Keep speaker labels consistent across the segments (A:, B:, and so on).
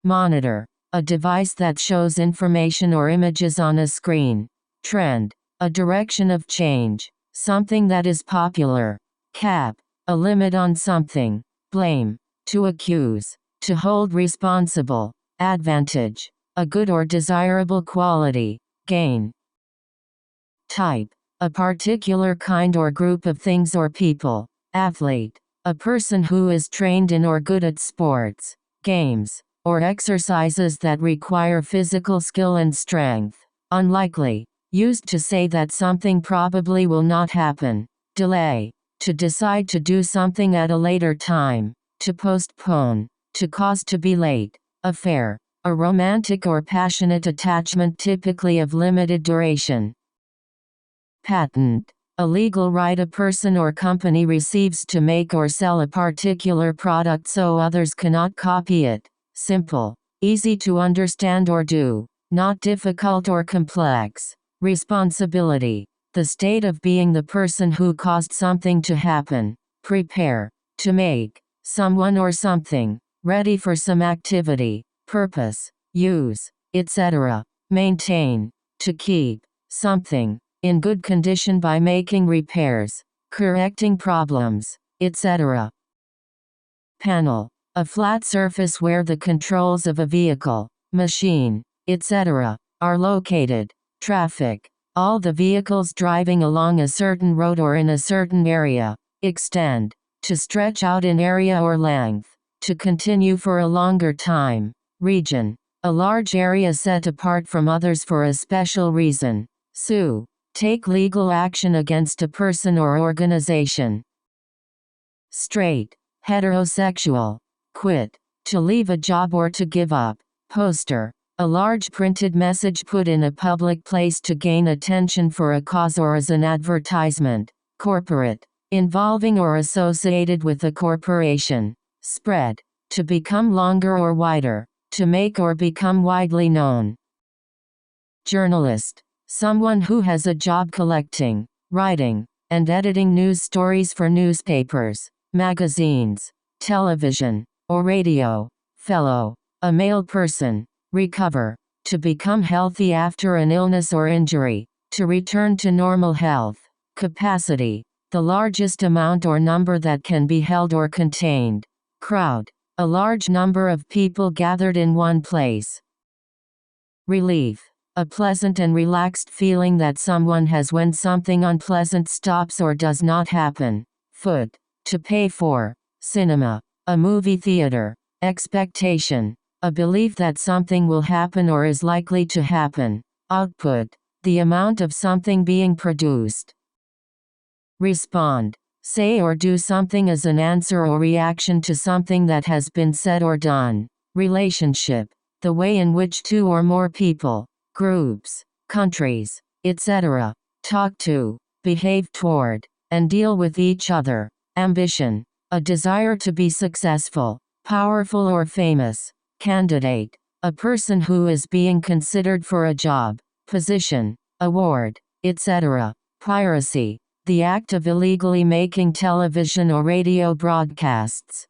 A: Monitor. A device that shows information or images on a screen. Trend. A direction of change. Something that is popular. Cap. A limit on something. Blame. To accuse. To hold responsible. Advantage. A good or desirable quality. Gain. Type. A particular kind or group of things or people. Athlete. A person who is trained in or good at sports, games, or exercises that require physical skill and strength. Unlikely. Used to say that something probably will not happen. Delay. To decide to do something at a later time. To postpone. To cause to be late. Affair. A romantic or passionate attachment typically of limited duration. Patent. A legal right a person or company receives to make or sell a particular product so others cannot copy it. Simple. Easy to understand or do. Not difficult or complex. Responsibility. The state of being the person who caused something to happen. Prepare. To make someone or something ready for some activity. Purpose. Use. Etc. Maintain. To keep something in good condition by making repairs, correcting problems, etc. Panel. A flat surface where the controls of a vehicle, machine, etc. are located. Traffic. All the vehicles driving along a certain road or in a certain area. Extend. To stretch out in area or length. To continue for a longer time. Region. A large area set apart from others for a special reason. Sue. Take legal action against a person or organization. Straight. Heterosexual. Quit. To leave a job or to give up. Poster. A large printed message put in a public place to gain attention for a cause or as an advertisement. Corporate. Involving or associated with a corporation. Spread. To become longer or wider. To make or become widely known. Journalist. Someone who has a job collecting, writing, and editing news stories for newspapers, magazines, television, or radio. Fellow. A male person. Recover. To become healthy after an illness or injury. To return to normal health. Capacity. The largest amount or number that can be held or contained. Crowd. A large number of people gathered in one place. Relief. A pleasant and relaxed feeling that someone has when something unpleasant stops or does not happen. Foot. To pay for. Cinema. A movie theater. Expectation. A belief that something will happen or is likely to happen. Output. The amount of something being produced. Respond. Say or do something as an answer or reaction to something that has been said or done. Relationship. The way in which two or more people, groups, countries, etc. talk to, behave toward, and deal with each other. Ambition. A desire to be successful, powerful or famous. Candidate. A person who is being considered for a job, position, award, etc. Piracy. The act of illegally making television or radio broadcasts.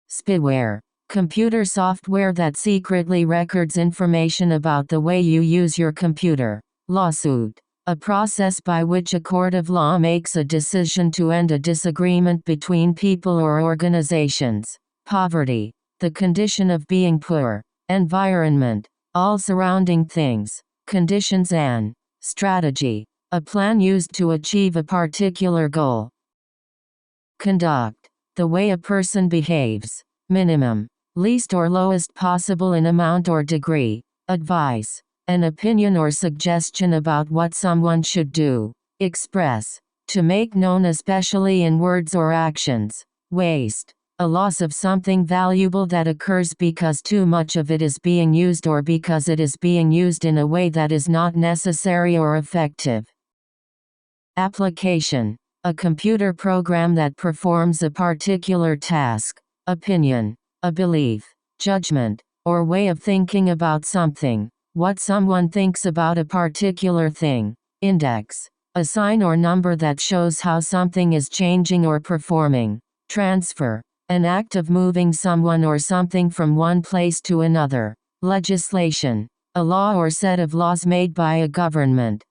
A: Spyware. Computer software that secretly records information about the way you use your computer. Lawsuit. A process by which a court of law makes a decision to end a disagreement between people or organizations. Poverty. The condition of being poor. Environment. All surrounding things, conditions and strategy. A plan used to achieve a particular goal. Conduct. The way a person behaves. Minimum. Least or lowest possible in amount or degree. Advice. An opinion or suggestion about what someone should do. Express. To make known especially in words or actions. Waste. A loss of something valuable that occurs because too much of it is being used or because it is being used in a way that is not necessary or effective. Application. A computer program that performs a particular task. Opinion. A belief, judgment, or way of thinking about something. What someone thinks about a particular thing. Index. A sign or number that shows how something is changing or performing. Transfer. an act of moving someone or something from one place to another. Legislation, a law or set of laws made by a government.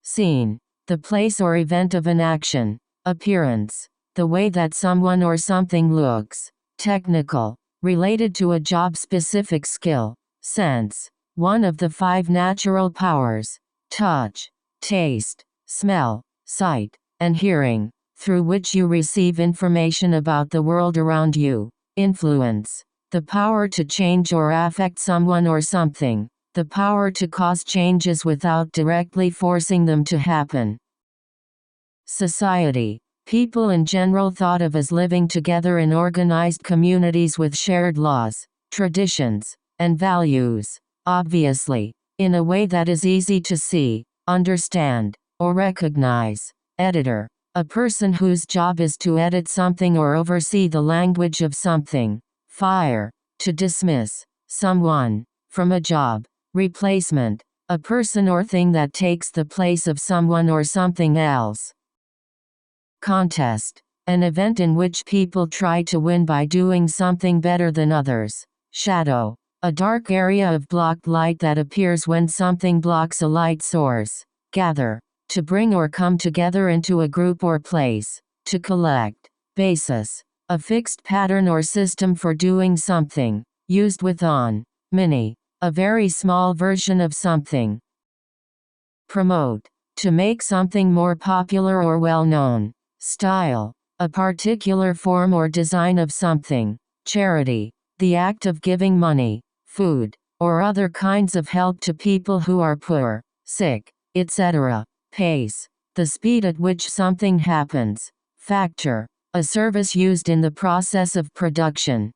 A: Scene, the place or event of an action. Appearance, the way that someone or something looks. Technical, related to a job-specific skill. Sense, one of the 5 natural powers. Touch, taste, smell, sight, and hearing, through which you receive information about the world around you. Influence, the power to change or affect someone or something, the power to cause changes without directly forcing them to happen. Society, people in general thought of as living together in organized communities with shared laws, traditions, and values, obviously, in a way that is easy to see, understand, or recognize. Editor, a person whose job is to edit something or oversee the language of something. Fire, to dismiss someone from a job. Replacement, a person or thing that takes the place of someone or something else. Contest, an event in which people try to win by doing something better than others. Shadow, a dark area of blocked light that appears when something blocks a light source. Gather, to bring or come together into a group or place. To collect. Basis, a fixed pattern or system for doing something, used with on. Mini, a very small version of something. Promote, to make something more popular or well known. Style, a particular form or design of something. Charity, the act of giving money, food, or other kinds of help to people who are poor, sick, etc. Pace, the speed at which something happens. Factor, a service used in the process of production.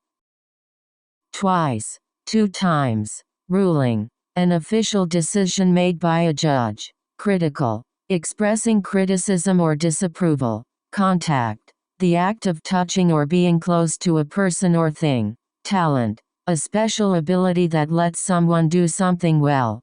A: Twice, 2 times. Ruling, an official decision made by a judge. Critical, expressing criticism or disapproval. Contact, the act of touching or being close to a person or thing. Talent, a special ability that lets someone do something well.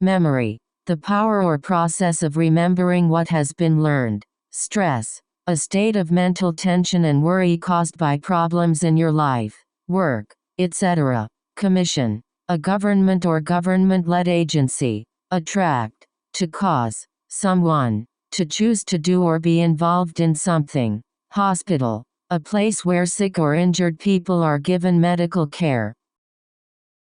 A: Memory, the power or process of remembering what has been learned. Stress, a state of mental tension and worry caused by problems in your life, work, etc. Commission, a government or government-led agency. Attract, to cause someone to choose to do or be involved in something. Hospital, a place where sick or injured people are given medical care.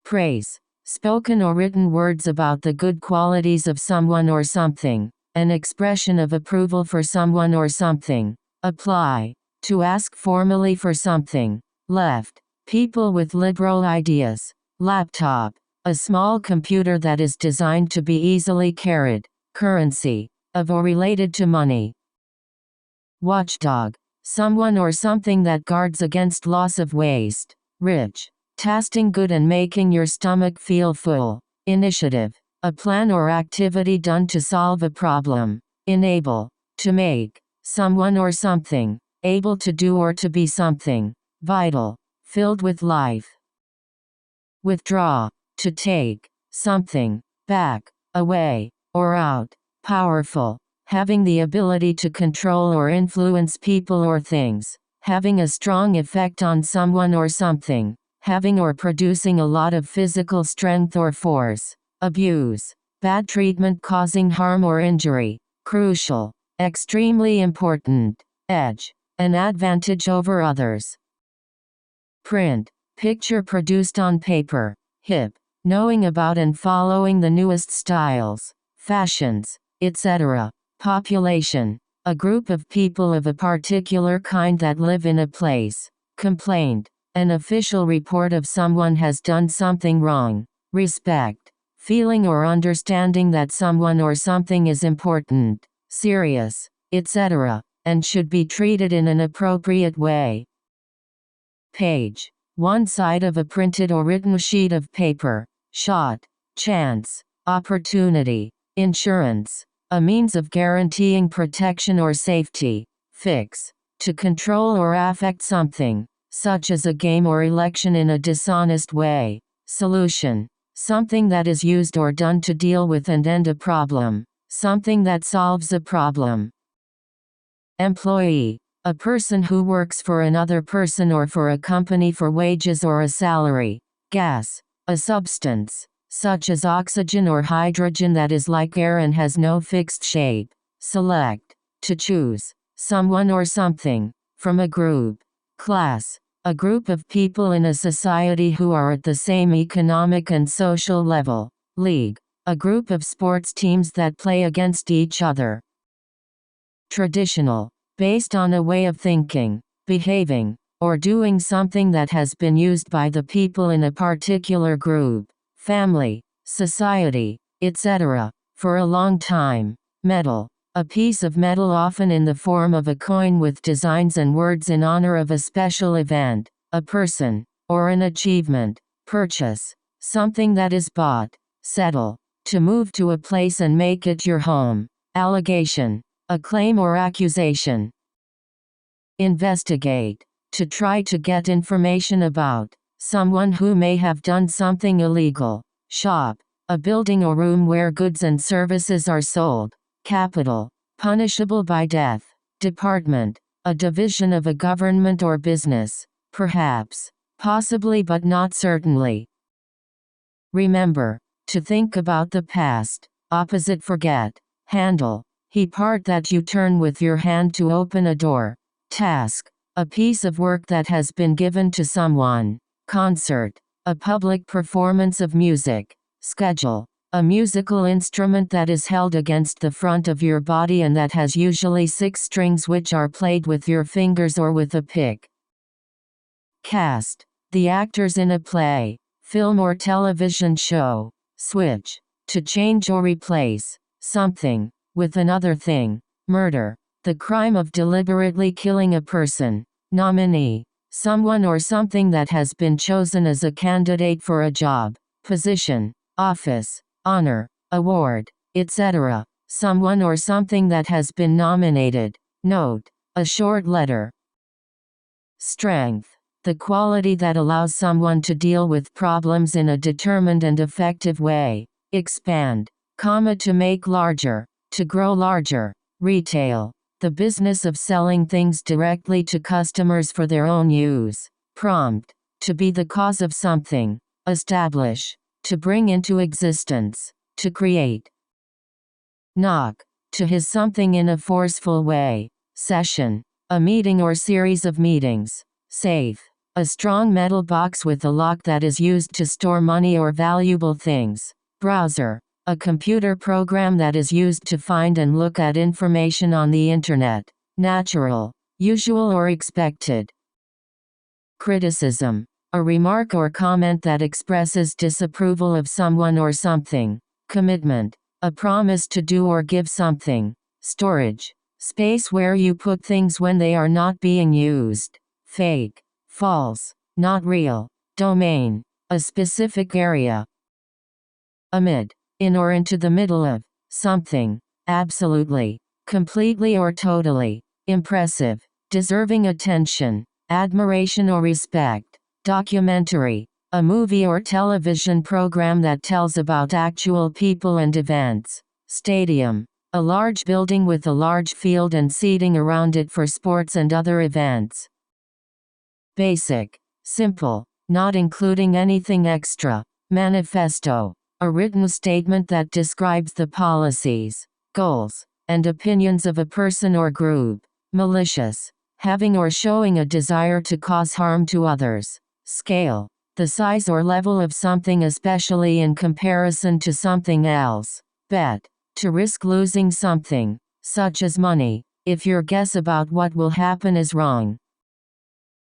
A: Praise, spoken or written words about the good qualities of someone or something, an expression of approval for someone or something. Apply, to ask formally for something. Left, people with liberal ideas. Laptop, a small computer that is designed to be easily carried. Currency, of or related to money. Watchdog, someone or something that guards against loss of waste. Rich, tasting good and making your stomach feel full. Initiative, a plan or activity done to solve a problem. Enable, to make someone or something able to do or to be something. Vital, filled with life. Withdraw, to take something back, away, or out. Powerful, having the ability to control or influence people or things, having a strong effect on someone or something, having or producing a lot of physical strength or force. Abuse, bad treatment causing harm or injury. Crucial, extremely important. Edge, an advantage over others. Print, picture produced on paper. Hip, knowing about and following the newest styles, fashions, etc. Population, a group of people of a particular kind that live in a place. Complaint, an official report of someone has done something wrong. Respect, feeling or understanding that someone or something is important, serious, etc., and should be treated in an appropriate way. Page, one side of a printed or written sheet of paper. Shot, chance, opportunity. Insurance, a means of guaranteeing protection or safety. Fix, to control or affect something, such as a game or election in a dishonest way. Solution, something that is used or done to deal with and end a problem, something that solves a problem. Employee, a person who works for another person or for a company for wages or a salary. Gas, a substance, such as oxygen or hydrogen that is like air and has no fixed shape. Select, to choose, someone or something, from a group. Class, a group of people in a society who are at the same economic and social level. League, a group of sports teams that play against each other. Traditional, based on a way of thinking, behaving, or doing something that has been used by the people in a particular group, family, society, etc., for a long time. Metal, a piece of metal often in the form of a coin with designs and words in honor of a special event, a person, or an achievement. Purchase, something that is bought. Settle, to move to a place and make it your home. Allegation, a claim or accusation. Investigate, to try to get information about someone who may have done something illegal. Shop, a building or room where goods and services are sold. Capital, punishable by death. Department, a division of a government or business. Perhaps, possibly but not certainly. Remember, to think about the past. Opposite forget. Handle, he part that you turn with your hand to open a door. Task, a piece of work that has been given to someone. Concert, a public performance of music. Schedule, a musical instrument that is held against the front of your body and that has usually 6 strings which are played with your fingers or with a pick. Cast, the actors in a play, film or television show. Switch, to change or replace something with another thing. Murder, the crime of deliberately killing a person. Nominee, someone or something that has been chosen as a candidate for a job, position, office, honor, award, etc. Someone or something that has been nominated. Note, a short letter. Strength, the quality that allows someone to deal with problems in a determined and effective way. Expand, to make larger, to grow larger. Retail, the business of selling things directly to customers for their own use. Prompt, to be the cause of something. Establish, to bring into existence, to create. Knock, to hiss something in a forceful way. Session, a meeting or series of meetings. Safe, a strong metal box with a lock that is used to store money or valuable things. Browser, a computer program that is used to find and look at information on the internet. Natural, usual or expected. Criticism, a remark or comment that expresses disapproval of someone or something. Commitment, a promise to do or give something. Storage, space where you put things when they are not being used. Fake, false, not real. Domain, a specific area. Amid, in or into the middle of something. Absolutely, completely or totally. Impressive, deserving attention, admiration or respect. Documentary, a movie or television program that tells about actual people and events. Stadium, a large building with a large field and seating around it for sports and other events. Basic, simple, not including anything extra. Manifesto, a written statement that describes the policies, goals, and opinions of a person or group. Malicious, having or showing a desire to cause harm to others. Scale, the size or level of something especially in comparison to something else. Bet, to risk losing something, such as money, if your guess about what will happen is wrong.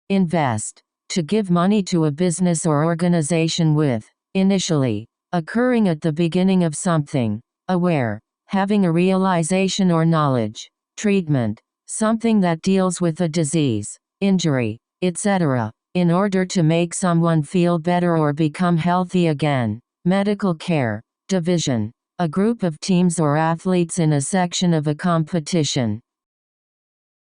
A: Invest, to give money to a business or organization with, initially, occurring at the beginning of something. Aware, having a realization or knowledge. Treatment, something that deals with a disease, injury, etc., in order to make someone feel better or become healthy again. Medical care. Division, a group of teams or athletes in a section of a competition.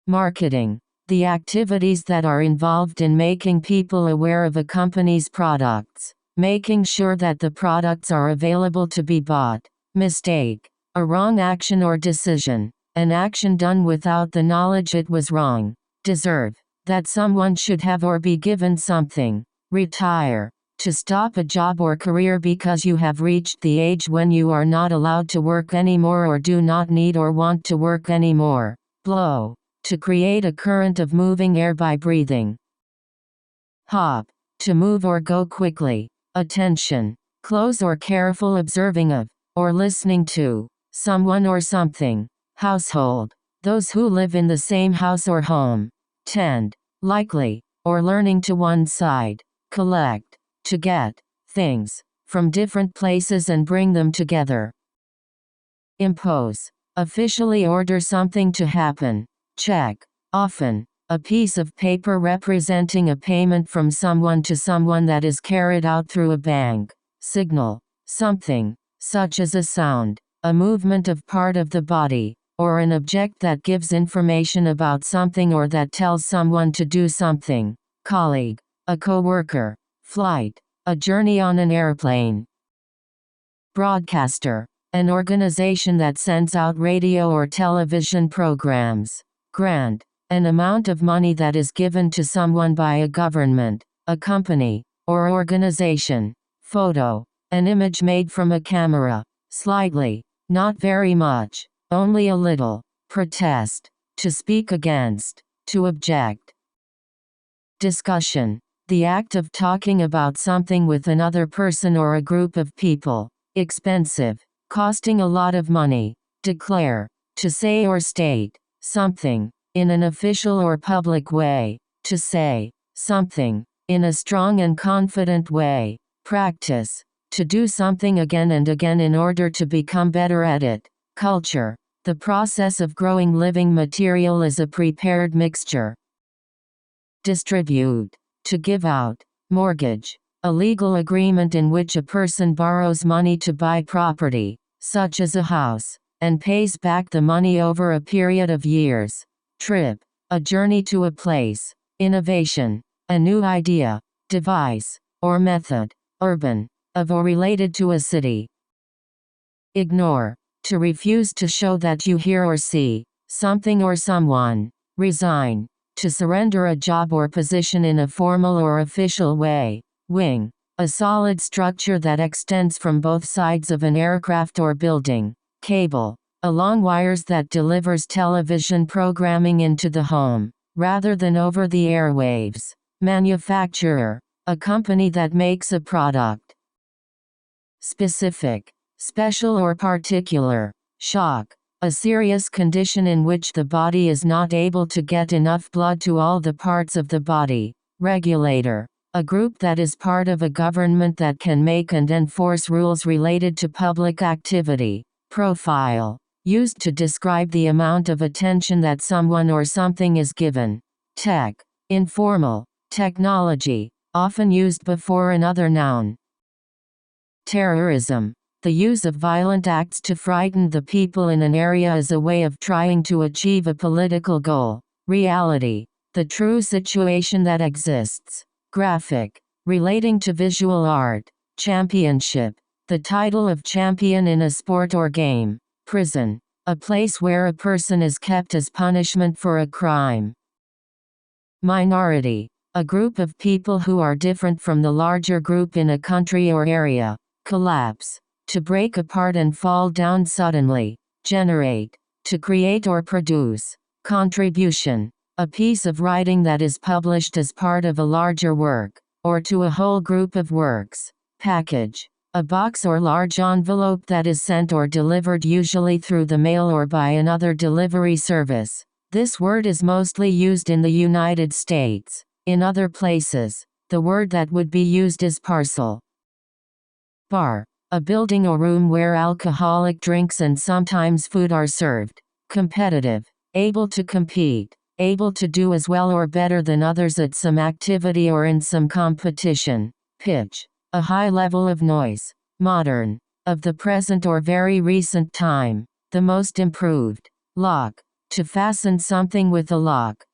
A: Marketing, the activities that are involved in making people aware of a company's products, making sure that the products are available to be bought. Mistake, a wrong action or decision, an action done without the knowledge it was wrong. deserve, that someone should have or be given something. Retire, to stop a job or career because you have reached the age when you are not allowed to work anymore or do not need or want to work anymore. Blow, to create a current of moving air by breathing. Hop, to move or go quickly. Attention, close or careful observing of, or listening to, someone or something. Household, those who live in the same house or home. Tend, likely, or learning to one side. Collect, to get, things, from different places and bring them together. Impose, officially order something to happen. Check, often, a piece of paper representing a payment from someone to someone that is carried out through a bank. Signal, something, such as a sound, a movement of part of the body, or an object that gives information about something or that tells someone to do something. Colleague, a co-worker. Flight, a journey on an airplane. Broadcaster, an organization that sends out radio or television programs. Grant, an amount of money that is given to someone by a government, a company, or organization. Photo, an image made from a camera. Slightly, not very much, only a little. Protest, to speak against, to object. Discussion, the act of talking about something with another person or a group of people. Expensive, costing a lot of money. Declare, to say or state something, in an official or public way. To say something, in a strong and confident way. Practice, to do something again and again in order to become better at it. Culture, the process of growing living material is a prepared mixture. Distribute, to give out. Mortgage, a legal agreement in which a person borrows money to buy property, such as a house, and pays back the money over a period of years. Trip, a journey to a place. Innovation, a new idea, device, or method. Urban, of or related to a city. Ignore, to refuse to show that you hear or see something or someone. Resign, to surrender a job or position in a formal or official way. Wing, a solid structure that extends from both sides of an aircraft or building. Cable, a long wires that delivers television programming into the home, rather than over the airwaves. Manufacturer, a company that makes a product. Specific, special or particular. Shock, a serious condition in which the body is not able to get enough blood to all the parts of the body. Regulator, a group that is part of a government that can make and enforce rules related to public activity. Profile, used to describe the amount of attention that someone or something is given. Tech, informal, technology, often used before another noun. Terrorism, the use of violent acts to frighten the people in an area as a way of trying to achieve a political goal. Reality, the true situation that exists. Graphic, relating to visual art. Championship, the title of champion in a sport or game. Prison, a place where a person is kept as punishment for a crime. Minority, a group of people who are different from the larger group in a country or area. Collapse, to break apart and fall down suddenly. Generate, to create or produce. Contribution, a piece of writing that is published as part of a larger work, or to a whole group of works. Package, a box or large envelope that is sent or delivered usually through the mail or by another delivery service. This word is mostly used in the United States. In other places, the word that would be used is parcel. Bar, a building or room where alcoholic drinks and sometimes food are served. Competitive, able to compete, able to do as well or better than others at some activity or in some competition. Pitch, a high level of noise. Modern, of the present or very recent time, the most improved. Lock, to fasten something with a lock.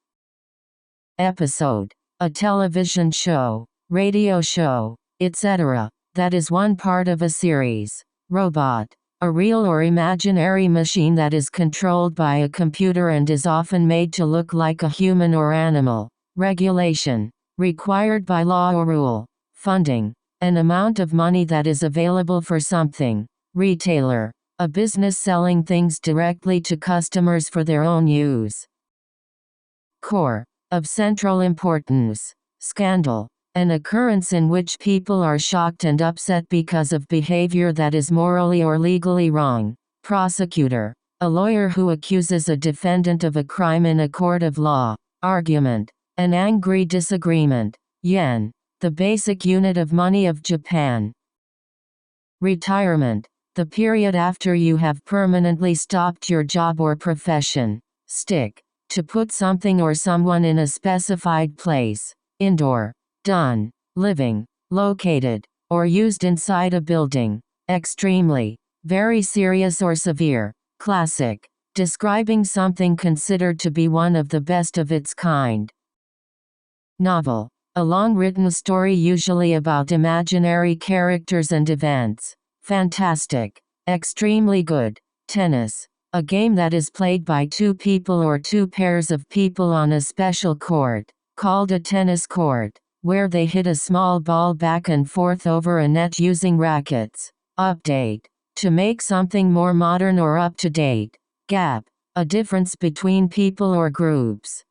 A: Episode, a television show, radio show, etc. that is one part of a series. Robot, A real or imaginary machine that is controlled by a computer and is often made to look like a human or animal. Regulation. Required by law or rule. Funding. An amount of money that is available for something. Retailer. A business selling things directly to customers for their own use. Core. Of central importance. Scandal. An occurrence in which people are shocked and upset because of behavior that is morally or legally wrong. Prosecutor. A lawyer who accuses a defendant of a crime in a court of law. Argument. An angry disagreement. Yen. The basic unit of money of Japan. Retirement. The period after you have permanently stopped your job or profession. Stick. To put something or someone in a specified place. Indoor. Done. Living. Located. Or used inside a building. Extremely. Very serious or severe. Classic. Describing something considered to be one of the best of its kind. Novel. A long written story usually about imaginary characters and events. Fantastic. Extremely good. Tennis. A game that is played by two people or two pairs of people on a special court, called a tennis court, where they hit a small ball back and forth over a net using rackets. Update. To make something more modern or up to date. Gap. A difference between people or groups.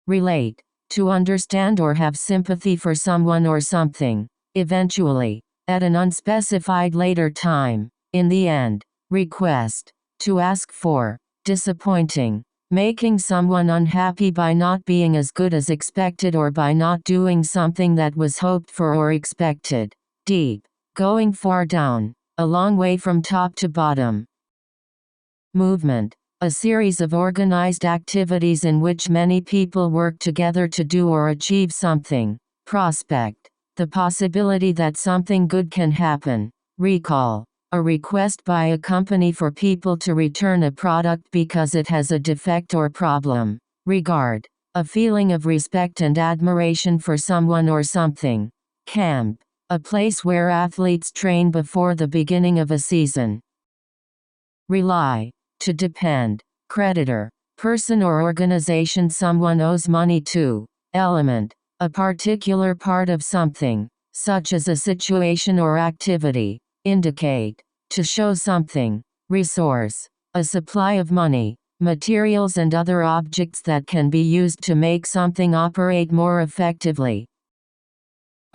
A: Relate. To understand or have sympathy for someone or something. Eventually. At an unspecified later time. In the end. Request. To ask for. Disappointing. Making someone unhappy by not being as good as expected or by not doing something that was hoped for or expected. Deep. Going far down. A long way from top to bottom. Movement. A series of organized activities in which many people work together to do or achieve something. Prospect. The possibility that something good can happen. Recall. A request by a company for people to return a product because it has a defect or problem. Regard. A feeling of respect and admiration for someone or something. Camp. A place where athletes train before the beginning of a season. Rely. To depend. Creditor. Person or organization someone owes money to. Element. A particular part of something, such as a situation or activity. Indicate. To show something. Resource. A supply of money, materials and other objects that can be used to make something operate more effectively.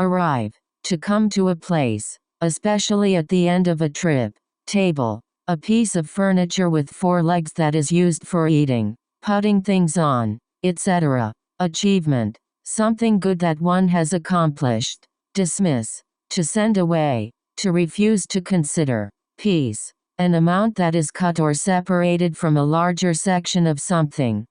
A: Arrive. To come to a place, especially at the end of a trip. Table. A piece of furniture with four legs that is used for eating, putting things on, etc. Achievement. Something good that one has accomplished. Dismiss. To send away. To refuse to consider. Piece. An amount that is cut or separated from a larger section of something.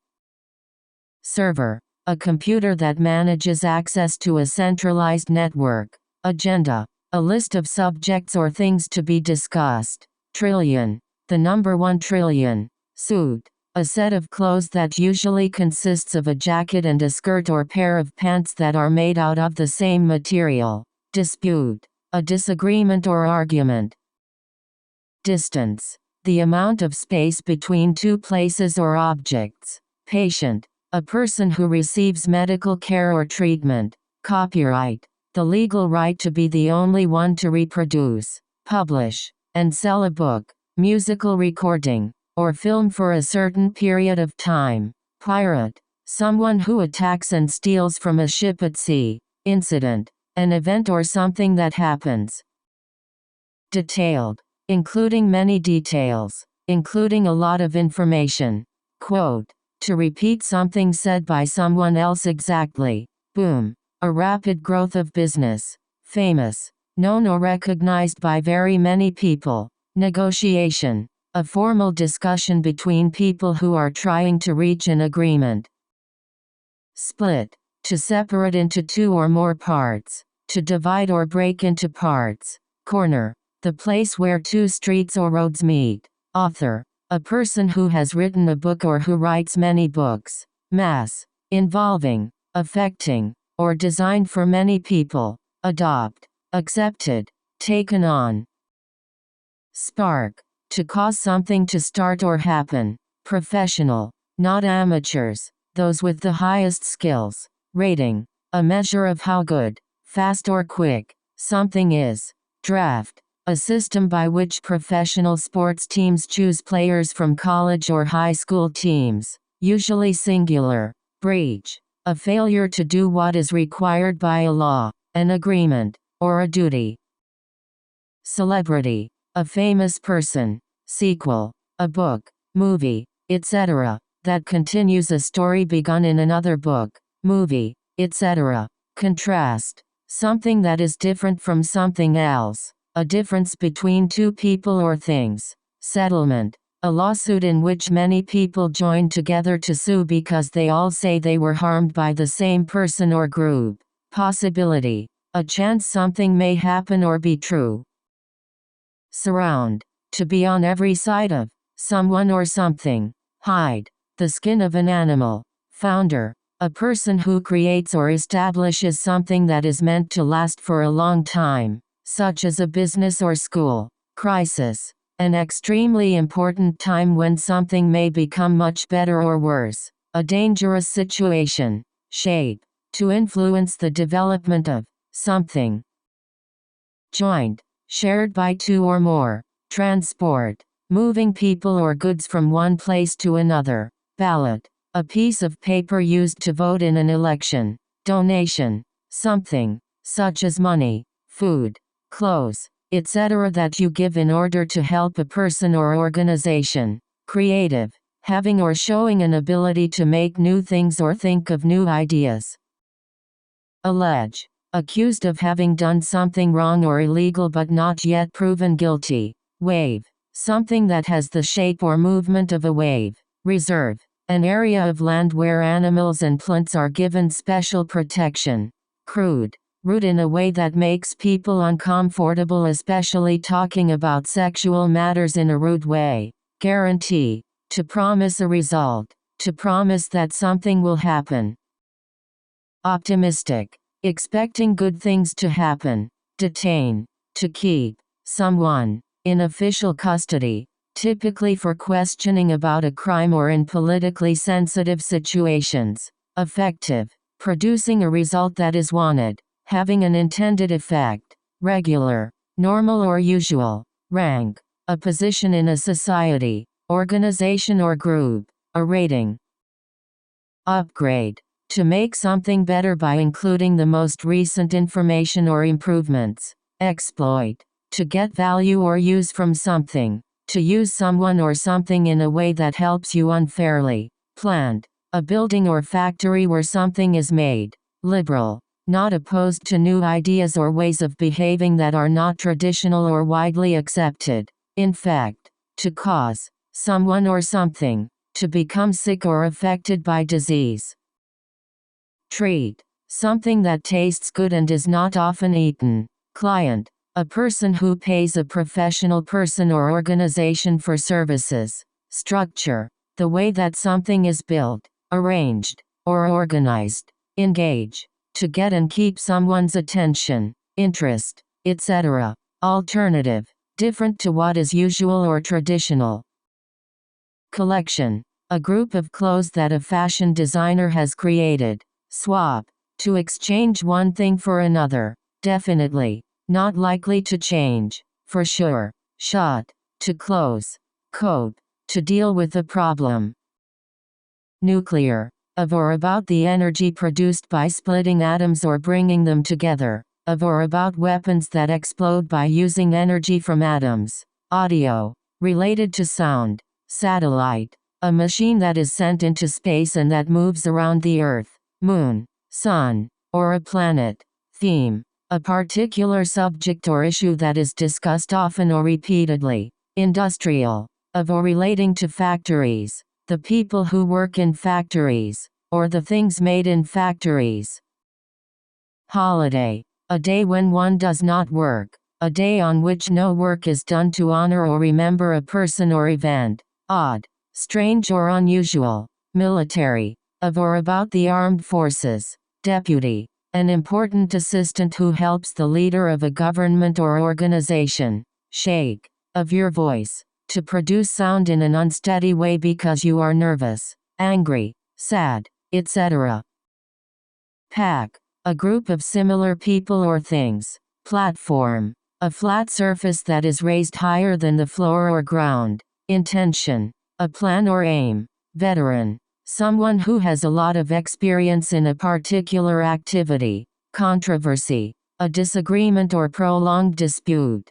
A: Server. A computer that manages access to a centralized network. Agenda. A list of subjects or things to be discussed. Trillion. The number 1 trillion. Suit. A set of clothes that usually consists of a jacket and a skirt or pair of pants that are made out of the same material. Dispute. A disagreement or argument. Distance. The amount of space between two places or objects. Patient. A person who receives medical care or treatment. Copyright. The legal right to be the only one to reproduce, publish, and sell a book, musical recording, or film for a certain period of time. Pirate. Someone who attacks and steals from a ship at sea. Incident. An event or something that happens. Detailed. Including many details. Including a lot of information. Quote. To repeat something said by someone else exactly. Boom. A rapid growth of business. Famous. Known or recognized by very many people. Negotiation. A formal discussion between people who are trying to reach an agreement. Split. To separate into two or more parts. To divide or break into parts. Corner. The place where two streets or roads meet. Author. A person who has written a book or who writes many books. Mass. Involving, affecting, or designed for many people. Adopt. Accepted. Taken on. Spark. To cause something to start or happen. Professional. Not amateurs, those with the highest skills. Rating. A measure of how good, fast or quick, something is. Draft. A system by which professional sports teams choose players from college or high school teams, usually singular. Breach. A failure to do what is required by a law, an agreement, or a duty. Celebrity. A famous person. Sequel. A book, movie, etc., that continues a story begun in another book, movie, etc. Contrast. Something that is different from something else. A difference between two people or things. Settlement. A lawsuit in which many people join together to sue because they all say they were harmed by the same person or group. Possibility. A chance something may happen or be true. Surround. To be on every side of someone or something. Hide. The skin of an animal. Founder. A person who creates or establishes something that is meant to last for a long time, such as a business or school. Crisis. An extremely important time when something may become much better or worse. A dangerous situation. Shape. To influence the development of something. Joint. Shared by two or more. Transport. Moving people or goods from one place to another. Ballot. A piece of paper used to vote in an election. Donation. Something, such as money, food, clothes, etc. that you give in order to help a person or organization. Creative. Having or showing an ability to make new things or think of new ideas. Allege. Accused of having done something wrong or illegal but not yet proven guilty. Wave. Something that has the shape or movement of a wave. Reserve. An area of land where animals and plants are given special protection. Crude. Rude in a way that makes people uncomfortable, especially talking about sexual matters in a rude way. Guarantee. To promise a result. To promise that something will happen. Optimistic. Expecting good things to happen. Detain. To keep someone in official custody, typically for questioning about a crime or in politically sensitive situations. Effective. Producing a result that is wanted. Having an intended effect. Regular. Normal or usual. Rank. A position in a society, organization or group. A rating. Upgrade. To make something better by including the most recent information or improvements. Exploit. To get value or use from something. To use someone or something in a way that helps you unfairly. Plant. A building or factory where something is made. Liberal. Not opposed to new ideas or ways of behaving that are not traditional or widely accepted. Infect. To cause someone or something to become sick or affected by disease. Treat. Something that tastes good and is not often eaten. Client. A person who pays a professional person or organization for services. Structure. The way that something is built, arranged, or organized. Engage. To get and keep someone's attention, interest, etc. Alternative. Different to what is usual or traditional. Collection. A group of clothes that a fashion designer has created. Swap. To exchange one thing for another. Definitely. Not likely to change. For sure. Shot. To close. Cope. To deal with a problem. Nuclear. Of or about the energy produced by splitting atoms or bringing them together. Of or about weapons that explode by using energy from atoms. Audio. Related to sound. Satellite. A machine that is sent into space and that moves around the Earth, Moon, Sun, or a planet. Theme. A particular subject or issue that is discussed often or repeatedly. Industrial. Of or relating to factories. The people who work in factories, or the things made in factories. Holiday. A day when one does not work. A day on which no work is done to honor or remember a person or event. Odd. Strange or unusual. Military. Of or about the armed forces. Deputy. An important assistant who helps the leader of a government or organization. Shake. of your voice, to produce sound in an unsteady way because you are nervous, angry, sad, etc. Pack, a group of similar people or things. Platform, a flat surface that is raised higher than the floor or ground. Intention, a plan or aim. Veteran, someone who has a lot of experience in a particular activity. Controversy, a disagreement or prolonged dispute.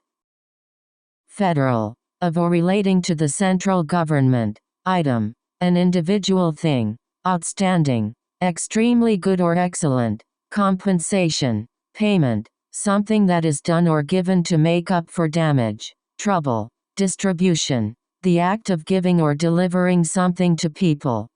A: Federal, of or relating to the central government. Item, an individual thing. Outstanding, extremely good or excellent. Compensation, payment, something that is done or given to make up for damage. Trouble, distribution, the act of giving or delivering something to people.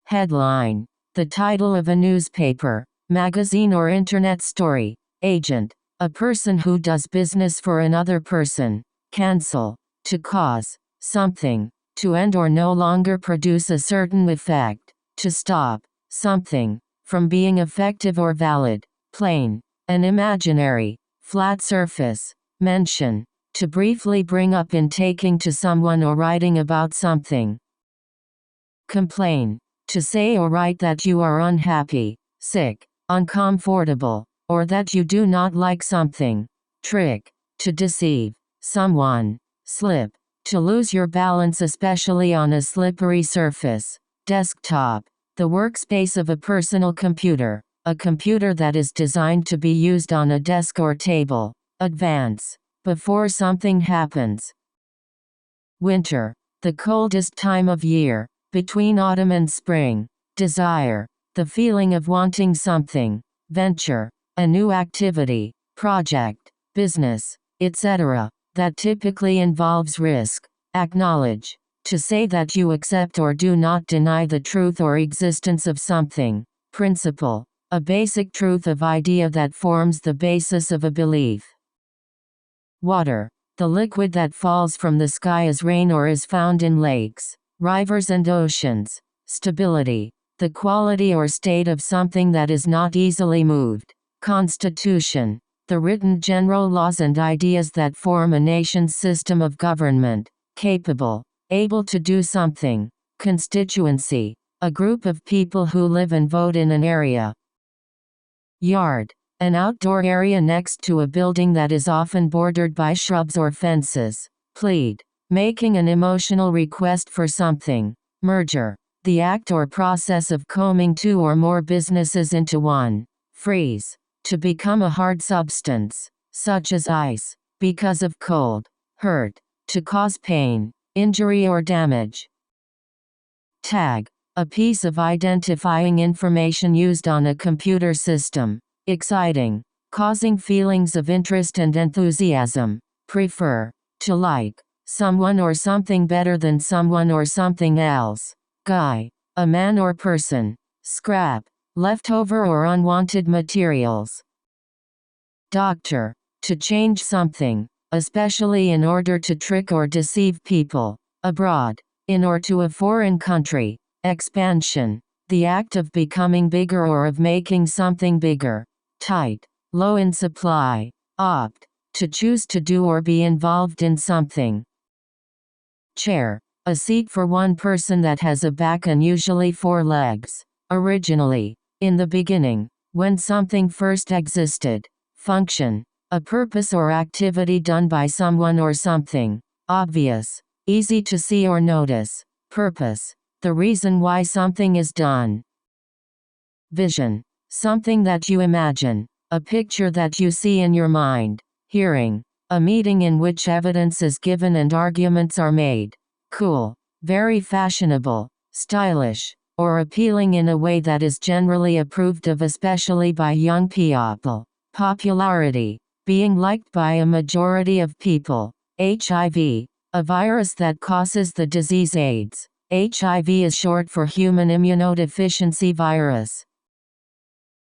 A: Headline, the title of a newspaper, magazine or internet story. Agent, a person who does business for another person. Cancel, to cause something to end or no longer produce a certain effect. To stop something from being effective or valid. Plane, an imaginary, flat surface. Mention, to briefly bring up in taking to someone or writing about something. Complain, to say or write that you are unhappy, sick, uncomfortable, or that you do not like something. Trick, to deceive someone. Slip, to lose your balance especially on a slippery surface. Desktop, the workspace of a personal computer, a computer that is designed to be used on a desk or table. Advance, before something happens. Winter, the coldest time of year, between autumn and spring. Desire, the feeling of wanting something. Venture, a new activity, project, business, etc., that typically involves risk. Acknowledge, to say that you accept or do not deny the truth or existence of something. Principle, a basic truth of idea that forms the basis of a belief. Water, the liquid that falls from the sky as rain or is found in lakes, rivers and oceans. Stability, the quality or state of something that is not easily moved. Constitution, the written general laws and ideas that form a nation's system of government. Capable, able to do something. Constituency, a group of people who live and vote in an area. Yard, an outdoor area next to a building that is often bordered by shrubs or fences. Plead, making an emotional request for something. Merger, the act or process of combing two or more businesses into one. Freeze, to become a hard substance, such as ice, because of cold. Hurt, to cause pain, injury or damage. Tag, a piece of identifying information used on a computer system. Exciting, causing feelings of interest and enthusiasm. Prefer, to like someone or something better than someone or something else. Guy, a man or person. Scrap, leftover or unwanted materials. Doctor, to change something, especially in order to trick or deceive people. Abroad, in or to a foreign country. Expansion, the act of becoming bigger or of making something bigger. Tight, low in supply. Opt, to choose to do or be involved in something. Chair, a seat for one person that has a back and usually four legs. Originally, in the beginning, when something first existed. Function, a purpose or activity done by someone or something. Obvious, easy to see or notice. Purpose, the reason why something is done. Vision, something that you imagine, a picture that you see in your mind. Hearing, a meeting in which evidence is given and arguments are made. Cool, very fashionable, stylish, or appealing in a way that is generally approved of especially by young people. Popularity, being liked by a majority of people. HIV, a virus that causes the disease AIDS. HIV is short for human immunodeficiency virus.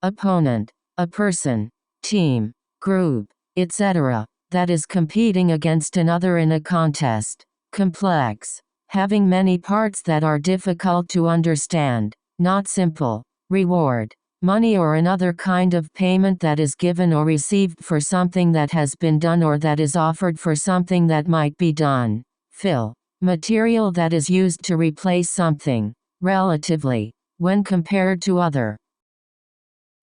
A: Opponent, a person, team, group, etc., that is competing against another in a contest. Complex, having many parts that are difficult to understand, not simple. Reward, money or another kind of payment that is given or received for something that has been done or that is offered for something that might be done. Fill. Material that is used to replace something, relatively, when compared to other.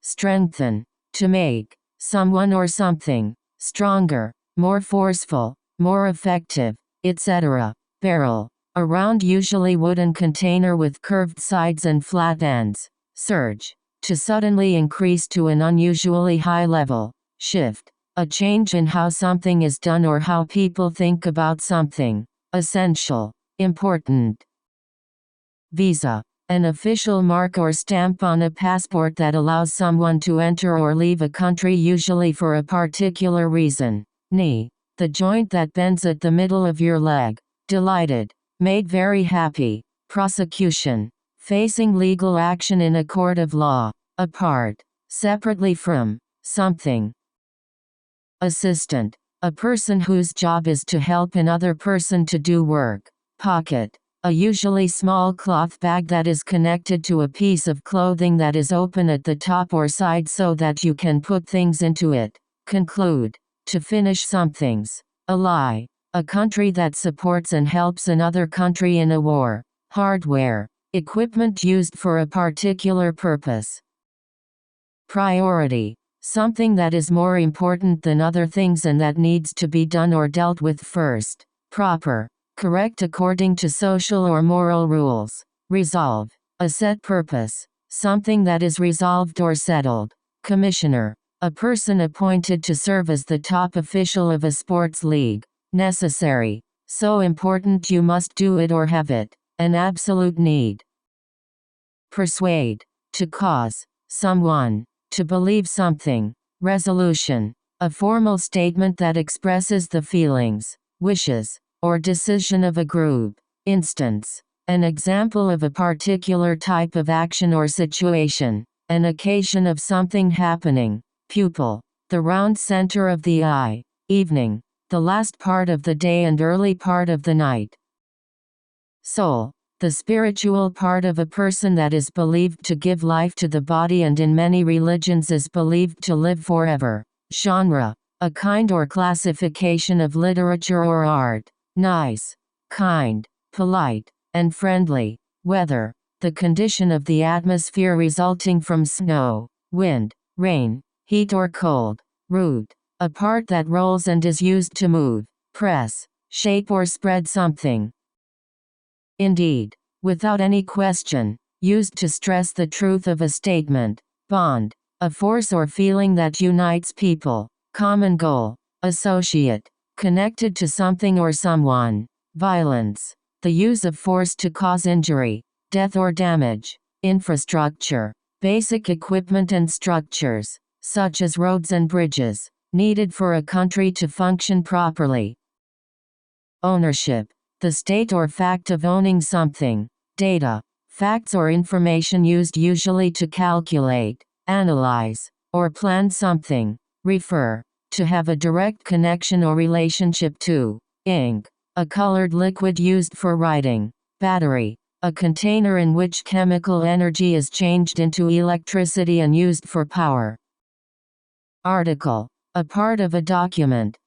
A: Strengthen. To make someone or something stronger, more forceful, more effective, etc. Barrel. A round, usually wooden container with curved sides and flat ends. Surge. To suddenly increase to an unusually high level. Shift. A change in how something is done or how people think about something. Essential. Important. Visa. An official mark or stamp on a passport that allows someone to enter or leave a country, usually for a particular reason. Knee. The joint that bends at the middle of your leg. Delighted. Made very happy. Prosecution. Facing legal action in a court of law. Apart. Separately from something. Assistant. A person whose job is to help another person to do work. Pocket. A usually small cloth bag that is connected to a piece of clothing that is open at the top or side so that you can put things into it. Conclude. To finish somethings. Ally. A country that supports and helps another country in a war. Hardware. Equipment used for a particular purpose. Priority. Something that is more important than other things and that needs to be done or dealt with first. Proper. Correct according to social or moral rules. Resolve. A set purpose. Something that is resolved or settled. Commissioner. A person appointed to serve as the top official of a sports league. Necessary. So important you must do it or have it. An absolute need. Persuade. To cause someone to believe something. Resolution. A formal statement that expresses the feelings, wishes, or decision of a group. Instance. An example of a particular type of action or situation. An occasion of something happening. Pupil. The round center of the eye. Evening. The last part of the day and early part of the night. Soul. The spiritual part of a person that is believed to give life to the body and in many religions is believed to live forever. Genre. A kind or classification of literature or art. Nice. Kind. Polite. And friendly. Weather. The condition of the atmosphere resulting from snow, wind, rain, heat or cold. Root. A part that rolls and is used to move, press, shape or spread something. Indeed. Without any question. Used to stress the truth of a statement. Bond. A force or feeling that unites people. Common goal. Associate. Connected to something or someone. Violence. The use of force to cause injury, death or damage. Infrastructure. Basic equipment and structures, such as roads and bridges, needed for a country to function properly. Ownership. The state or fact of owning something. Data. Facts or information used usually to calculate, analyze, or plan something. Refer. To have a direct connection or relationship to. Ink. A colored liquid used for writing. Battery. A container in which chemical energy is changed into electricity and used for power. Article. A part of a document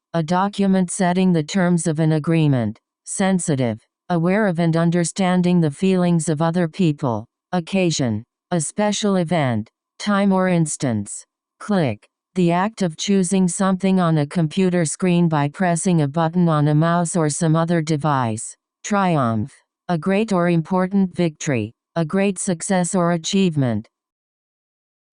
A: setting the terms of an agreement. Sensitive. Aware of and understanding the feelings of other people. Occasion. A special event, time or instance. Click. The act of choosing something on a computer screen by pressing a button on a mouse or some other device. Triumph. A great or important victory, a great success or achievement.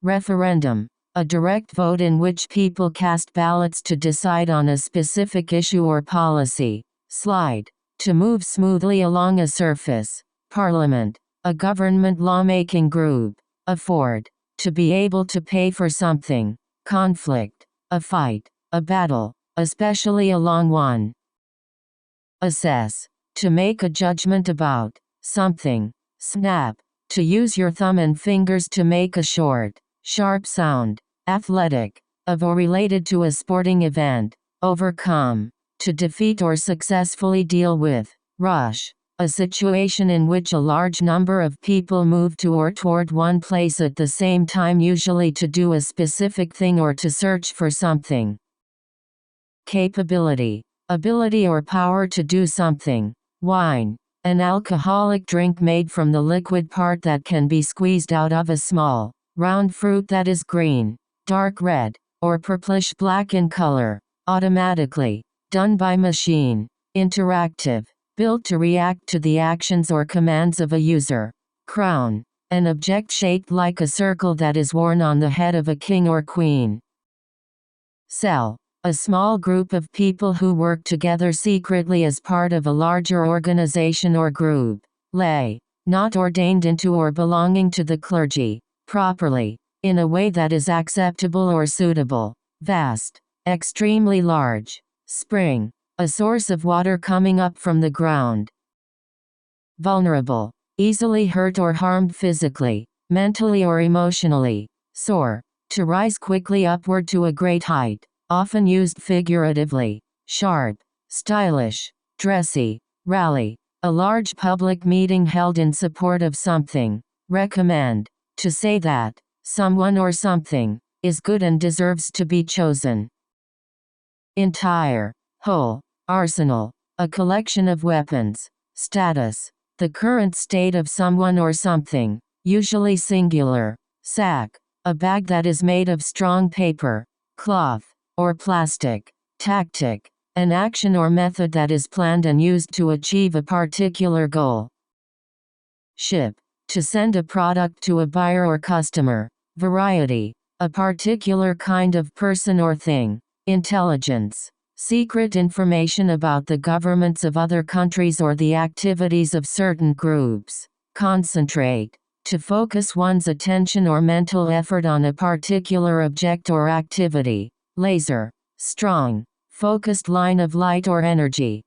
A: Referendum. A direct vote in which people cast ballots to decide on a specific issue or policy. Slide. To move smoothly along a surface. Parliament. A government lawmaking group. Afford. To be able to pay for something. Conflict. A fight. A battle, especially a long one. Assess. To make a judgment about something. Snap. To use your thumb and fingers to make a short, sharp sound. Athletic. Of or related to a sporting event. Overcome. To defeat or successfully deal with. Rush. a situation in which a large number of people move to or toward one place at the same time, usually to do a specific thing or to search for something. Capability, ability or power to do something. Wine, an alcoholic drink made from the liquid part that can be squeezed out of a small, round fruit that is green, dark red, or purplish black in color. Automatically, done by machine. Interactive, built to react to the actions or commands of a user. Crown, an object shaped like a circle that is worn on the head of a king or queen. Cell, a small group of people who work together secretly as part of a larger organization or group. Lay, not ordained into or belonging to the clergy, properly, in a way that is acceptable or suitable. Vast, extremely large. Spring, a source of water coming up from the ground. Vulnerable, easily hurt or harmed physically, mentally or emotionally. Soar, to rise quickly upward to a great height, often used figuratively. Sharp, stylish, dressy. Rally, a large public meeting held in support of something. Recommend, to say that someone or something is good and deserves to be chosen. Entire, whole. Arsenal, a collection of weapons. Status, the current state of someone or something, usually singular. Sack, a bag that is made of strong paper, cloth, or plastic. Tactic, an action or method that is planned and used to achieve a particular goal. Ship, to send a product to a buyer or customer. Variety, a particular kind of person or thing. Intelligence, secret information about the governments of other countries or the activities of certain groups. Concentrate, to focus one's attention or mental effort on a particular object or activity. Laser, strong, focused line of light or energy.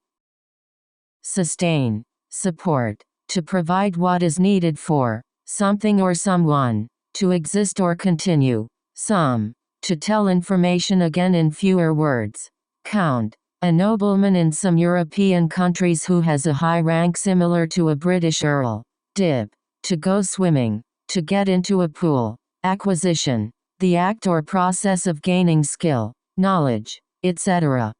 A: Sustain, support, to provide what is needed for something or someone, to exist or continue. Sum, to tell information again in fewer words. Count, a nobleman in some European countries who has a high rank similar to a British earl. Dip, to go swimming, to get into a pool. Acquisition, the act or process of gaining skill, knowledge, etc.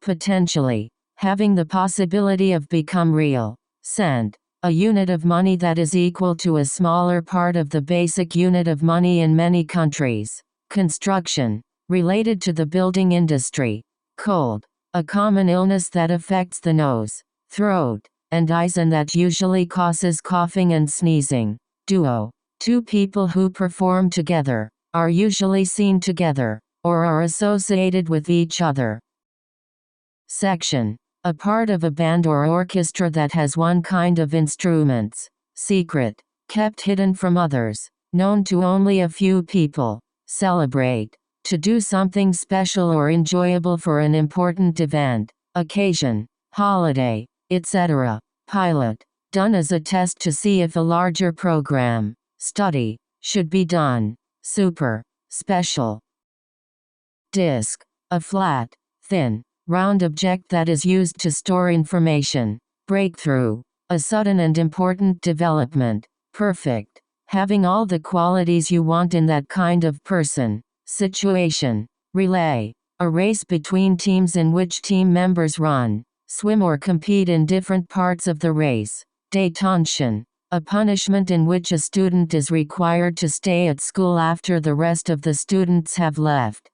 A: Potentially, having the possibility of become real. Cent, a unit of money that is equal to a smaller part of the basic unit of money in many countries. Construction, related to the building industry. Cold, a common illness that affects the nose, throat, and eyes and that usually causes coughing and sneezing. Duo, two people who perform together, are usually seen together, or are associated with each other. Section, a part of a band or orchestra that has one kind of instruments. Secret, kept hidden from others, known to only a few people. Celebrate, to do something special or enjoyable for an important event, occasion, holiday, etc. Pilot, done as a test to see if a larger program, study, should be done. Super, special. Disk, a flat, thin, round object that is used to store information. Breakthrough, a sudden and important development. Perfect, having all the qualities you want in that kind of person. Situation, relay, a race between teams in which team members run, swim or compete in different parts of the race. Detention, a punishment in which a student is required to stay at school after the rest of the students have left.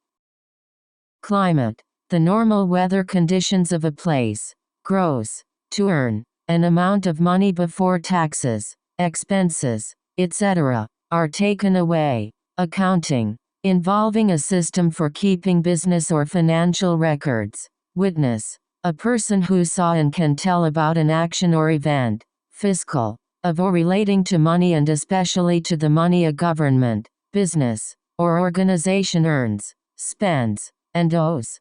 A: Climate, the normal weather conditions of a place. Gross, to earn, an amount of money before taxes, expenses, etc., are taken away. Accounting, involving a system for keeping business or financial records. Witness, a person who saw and can tell about an action or event. Fiscal, of or relating to money and especially to the money a government, business, or organization earns, spends, and owes.